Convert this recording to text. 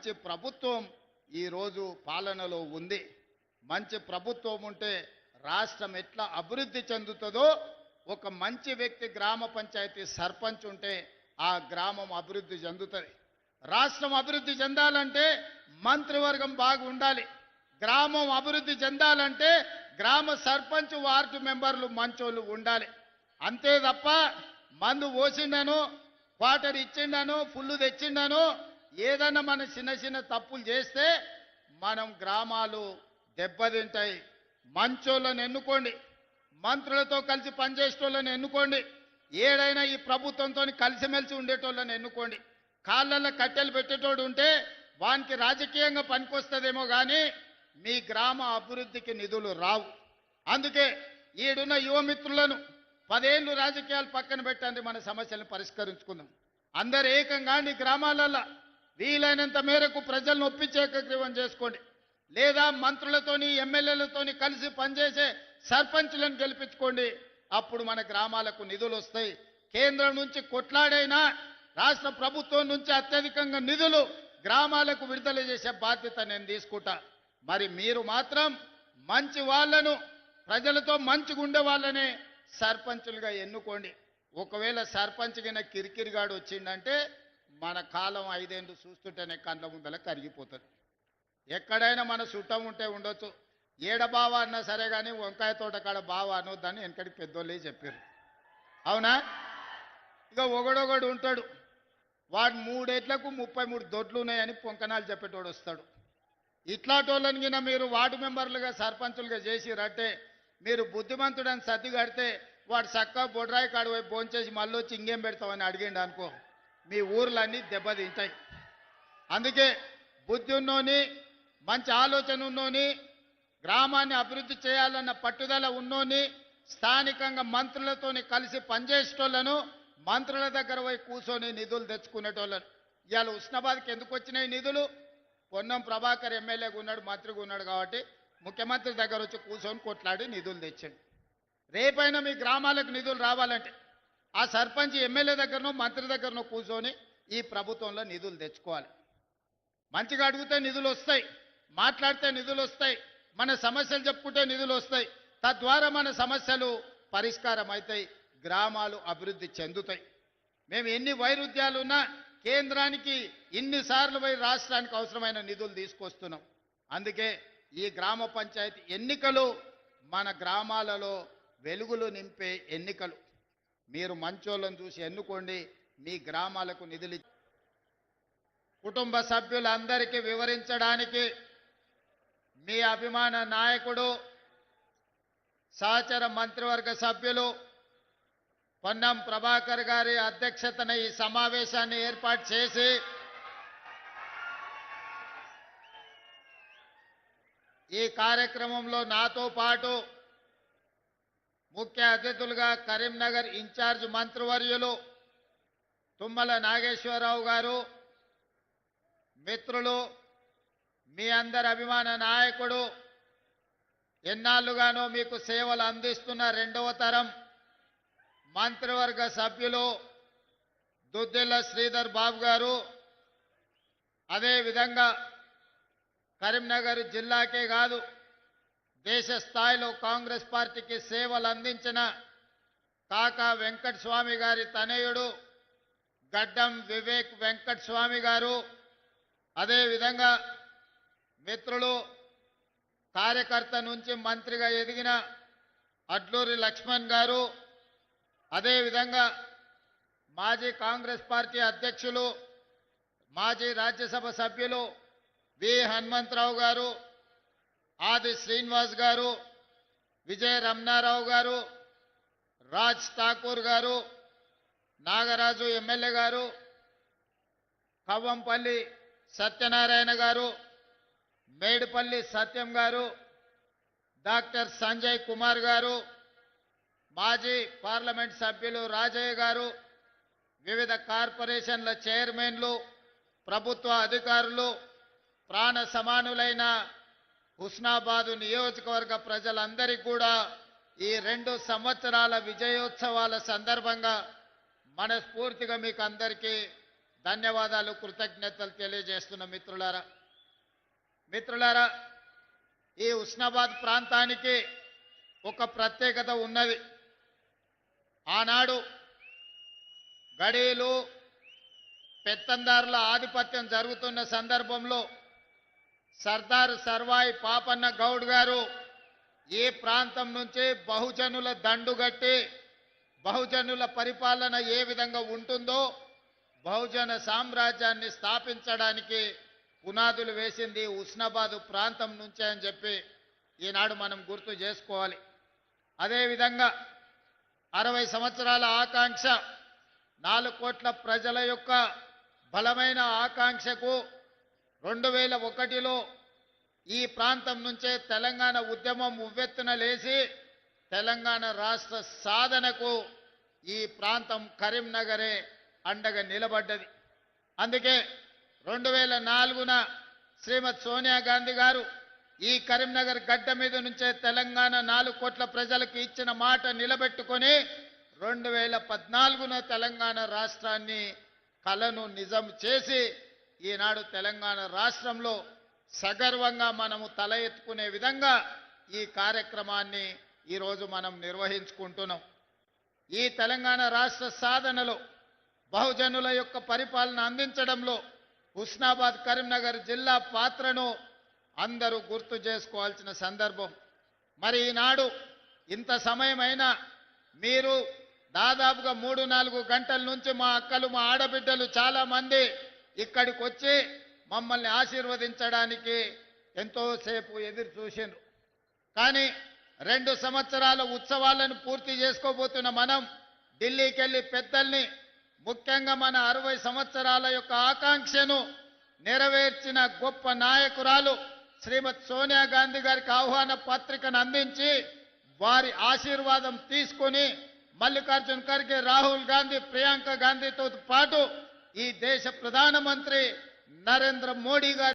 మంచి ప్రభుత్వం ఈరోజు పాలనలో ఉంది. మంచి ప్రభుత్వం ఉంటే రాష్ట్రం ఎట్లా అభివృద్ధి చెందుతుందో, ఒక మంచి వ్యక్తి గ్రామ పంచాయతీ సర్పంచ్ ఉంటే ఆ గ్రామం అభివృద్ధి చెందుతుంది. రాష్ట్రం అభివృద్ధి చెందాలంటే మంత్రివర్గం బాగుండాలి. గ్రామం అభివృద్ధి చెందాలంటే గ్రామ సర్పంచ్ వార్డు మెంబర్లు మంచోళ్ళు ఉండాలి. అంతే తప్ప మందు పోసిండను, క్వార్టర్ ఇచ్చిండను, ఫుల్లు తెచ్చిండను, ఏదన్నా మన చిన్న చిన్న తప్పులు చేస్తే మనం గ్రామాలు దెబ్బతింటాయి. మంచోళ్ళని ఎన్నుకోండి, మంత్రులతో కలిసి పనిచేసేటోళ్ళని ఎన్నుకోండి, ఏడైనా ఈ ప్రభుత్వంతో కలిసిమెలిసి ఉండేటోళ్ళని ఎన్నుకోండి. కాళ్ళల్లో కట్టెలు పెట్టేటోడు ఉంటే వానికి రాజకీయంగా పనికొస్తుందేమో కానీ మీ గ్రామ అభివృద్ధికి నిధులు రావు. అందుకే ఈడున్న యువమిత్రులను 10 ఏళ్ళు రాజకీయాలు పక్కన పెట్టండి, మన సమస్యలను పరిష్కరించుకుందాం. అందరు ఏకంగా నీ గ్రామాలలో వీలైనంత మేరకు ప్రజలను ఒప్పించే ఏకగ్రీవం చేసుకోండి. లేదా మంత్రులతోని ఎమ్మెల్యేలతోని కలిసి పనిచేసే సర్పంచులను గెలిపించుకోండి. అప్పుడు మన గ్రామాలకు నిధులు వస్తాయి. కేంద్రం నుంచి కొట్లాడైనా రాష్ట్ర ప్రభుత్వం నుంచి అత్యధికంగా నిధులు గ్రామాలకు విడుదల చేసే బాధ్యత నేను తీసుకుంటా. మరి మీరు మాత్రం మంచి వాళ్ళను, ప్రజలతో మంచిగా ఉండే వాళ్ళనే సర్పంచులుగా ఎన్నుకోండి. ఒకవేళ సర్పంచ్ కింద కిరికిరిగాడు వచ్చిందంటే మన కాలం 5 ఏళ్ళు చూస్తుంటేనే కండ్ల ముందల కరిగిపోతుంది. ఎక్కడైనా మన చుట్టం ఉంటే ఉండొచ్చు, ఏడబావ అన్నా సరే కానీ వంకాయ తోట కాడ బావ అనొద్దని వెనకడికి పెద్దోళ్ళే చెప్పారు. అవునా? ఇక ఒకడొకడు ఉంటాడు, వాడు 3 ఏళ్లకు 33 దొడ్లు ఉన్నాయని పొంకనాలు చెప్పేటోడు వస్తాడు. ఇట్లాంటోళ్ళని కింద మీరు వార్డు మెంబర్లుగా సర్పంచులుగా చేసిరంటే మీరు బుద్ధిమంతుడని సర్ది కడితే వాడు చక్కగా బొడ్రాయి కాడు వైపు భోంచేసి మళ్ళీ వచ్చి ఇంకేం పెడతామని అడిగిండు అనుకో, మీ ఊర్లన్నీ దెబ్బతింటాయి. అందుకే బుద్ధి ఉన్నోని, మంచి ఆలోచన ఉన్నోని, గ్రామాన్ని అభివృద్ధి చేయాలన్న పట్టుదల ఉన్నోని, స్థానికంగా మంత్రులతోని కలిసి పనిచేసేటోళ్లను, మంత్రుల దగ్గర పోయి కూర్చొని నిధులు తెచ్చుకునేటోళ్ళను. ఇవాళ ఉస్నాబాద్కి ఎందుకు వచ్చినాయి నిధులు? పొన్నం ప్రభాకర్ ఎమ్మెల్యేగా ఉన్నాడు, మంత్రిగా ఉన్నాడు కాబట్టి ముఖ్యమంత్రి దగ్గర వచ్చి కూర్చొని కొట్లాడి నిధులు తెచ్చాడు. రేపైనా మీ గ్రామాలకు నిధులు రావాలంటే ఆ సర్పంచ్ ఎమ్మెల్యే దగ్గరనో మంత్రి దగ్గరనో కూర్చొని ఈ ప్రభుత్వంలో నిధులు తెచ్చుకోవాలి. మంచిగా అడిగితే నిధులు వస్తాయి, మాట్లాడితే నిధులు వస్తాయి, మన సమస్యలు చెప్పుకుంటే నిధులు వస్తాయి. తద్వారా మన సమస్యలు పరిష్కారం అవుతాయి, గ్రామాలు అభివృద్ధి చెందుతాయి. మేము ఎన్ని వైరుధ్యాలున్నా కేంద్రానికి ఇన్నిసార్లు పోయి రాష్ట్రానికి అవసరమైన నిధులు తీసుకొస్తున్నాం. అందుకే ఈ గ్రామ పంచాయతీ ఎన్నికలు మన గ్రామాలలో వెలుగులు నింపే ఎన్నికలు. మీరు మంచోళ్ళని చూసి ఎన్నుకోండి, మీ గ్రామాలకు నిధులు. కుటుంబ సభ్యులందరికీ వివరించడానికి మీ అభిమాన నాయకుడు, సహచర మంత్రివర్గ సభ్యులు పొన్నం ప్రభాకర్ గారి అధ్యక్షతన ఈ సమావేశాన్ని ఏర్పాటు చేసి ఈ కార్యక్రమంలో నాతో పాటు ముఖ్య అతిథులుగా కరీంనగర్ ఇన్ఛార్జ్ మంత్రివర్యులు తుమ్మల నాగేశ్వరరావు గారు, మిత్రులు, మీ అందరి అభిమాన నాయకుడు, ఎన్నాళ్ళుగానో మీకు సేవలు అందిస్తున్న 2వ తరం మంత్రివర్గ సభ్యులు దుద్దిల్ల శ్రీధర్ బాబు గారు, అదేవిధంగా కరీంనగర్ జిల్లాకే కాదు దేశ స్థాయిలో కాంగ్రెస్ పార్టీకి సేవలు అందించిన కాకా వెంకట స్వామి గారి తనయుడు గడ్డం వివేక్ వెంకట స్వామి గారు, అదేవిధంగా మిత్రులు, కార్యకర్త నుంచి మంత్రిగా ఎదిగిన అడ్లూరి లక్ష్మణ్ గారు, అదేవిధంగా మాజీ కాంగ్రెస్ పార్టీ అధ్యక్షులు, మాజీ రాజ్యసభ సభ్యులు వి హనుమంతరావు గారు, ఆది శ్రీనివాస్ గారు, విజయ రమణారావు గారు, రాజ్ ఠాకూర్ గారు, నాగరాజు ఎమ్మెల్యే గారు, కవ్వంపల్లి సత్యనారాయణ గారు, మేడిపల్లి సత్యం గారు, డాక్టర్ సంజయ్ కుమార్ గారు, మాజీ పార్లమెంట్ సభ్యులు రాజయ్య గారు, వివిధ కార్పొరేషన్ల చైర్మన్లు, ప్రభుత్వ అధికారులు, ప్రాణ సమానులైన హుస్నాబాదు నియోజకవర్గ ప్రజలందరికీ కూడా ఈ 2 సంవత్సరాల విజయోత్సవాల సందర్భంగా మనస్ఫూర్తిగా మీకు అందరికీ ధన్యవాదాలు, కృతజ్ఞతలు తెలియజేస్తున్న మిత్రులారా, ఈ ఉస్నాబాద్ ప్రాంతానికి ఒక ప్రత్యేకత ఉన్నది. ఆనాడు గడీలు పెత్తందారుల ఆధిపత్యం జరుగుతున్న సందర్భంలో సర్దార్ సర్వాయి పాపన్న గౌడ్ గారు ఈ ప్రాంతం నుంచి బహుజనుల దండుగట్టి బహుజనుల పరిపాలన ఏ విధంగా ఉంటుందో బహుజన సామ్రాజ్యాన్ని స్థాపించడానికి పునాదులు వేసింది ఉస్నాబాద్ ప్రాంతం నుంచే అని చెప్పి ఈనాడు మనం గుర్తు చేసుకోవాలి. అదేవిధంగా 60 సంవత్సరాల ఆకాంక్ష, 4 కోట్ల ప్రజల యొక్క బలమైన ఆకాంక్షకు 2001లో ఈ ప్రాంతం నుంచే తెలంగాణ ఉద్యమం ఉవ్వెత్తున లేచి తెలంగాణ రాష్ట్ర సాధనకు ఈ ప్రాంతం కరీంనగరే అండగా నిలబడ్డది. అందుకే 2004న శ్రీమతి సోనియా గాంధీ గారు ఈ కరీంనగర్ గడ్డ మీద నుంచే తెలంగాణ 4 కోట్ల ప్రజలకు ఇచ్చిన మాట నిలబెట్టుకొని 2014న తెలంగాణ రాష్ట్రాన్ని కలను నిజం చేసి ఈనాడు తెలంగాణ రాష్ట్రంలో సగర్వంగా మనము తల ఎత్తుకునే విధంగా ఈ కార్యక్రమాన్ని ఈరోజు మనం నిర్వహించుకుంటున్నాం. ఈ తెలంగాణ రాష్ట్ర సాధనలో బహుజనుల యొక్క పరిపాలన అందించడంలో హుస్నాబాద్ కరీంనగర్ జిల్లా పాత్రను అందరూ గుర్తు చేసుకోవాల్సిన సందర్భం. మరి ఈనాడు ఇంత సమయమైనా మీరు దాదాపుగా 3-4 గంటల నుంచి మా అక్కలు మా ఆడబిడ్డలు చాలా మంది ఇక్కడికి వచ్చి మమ్మల్ని ఆశీర్వదించడానికి ఎంతోసేపు ఎదురు చూసిండ్రు. కానీ 2 సంవత్సరాల ఉత్సవాలను పూర్తి చేసుకోబోతున్న మనం ఢిల్లీకి వెళ్ళి పెద్దల్ని, ముఖ్యంగా మన 60 సంవత్సరాల యొక్క ఆకాంక్షను నెరవేర్చిన గొప్ప నాయకురాలు శ్రీమతి సోనియా గాంధీ గారికి ఆహ్వాన పత్రికను అందించి వారి ఆశీర్వాదం తీసుకొని మల్లికార్జున్ ఖర్గే, రాహుల్ గాంధీ, ప్రియాంక గాంధీతో పాటు ఈ దేశ ప్రధానమంత్రి నరేంద్ర మోడీ గారి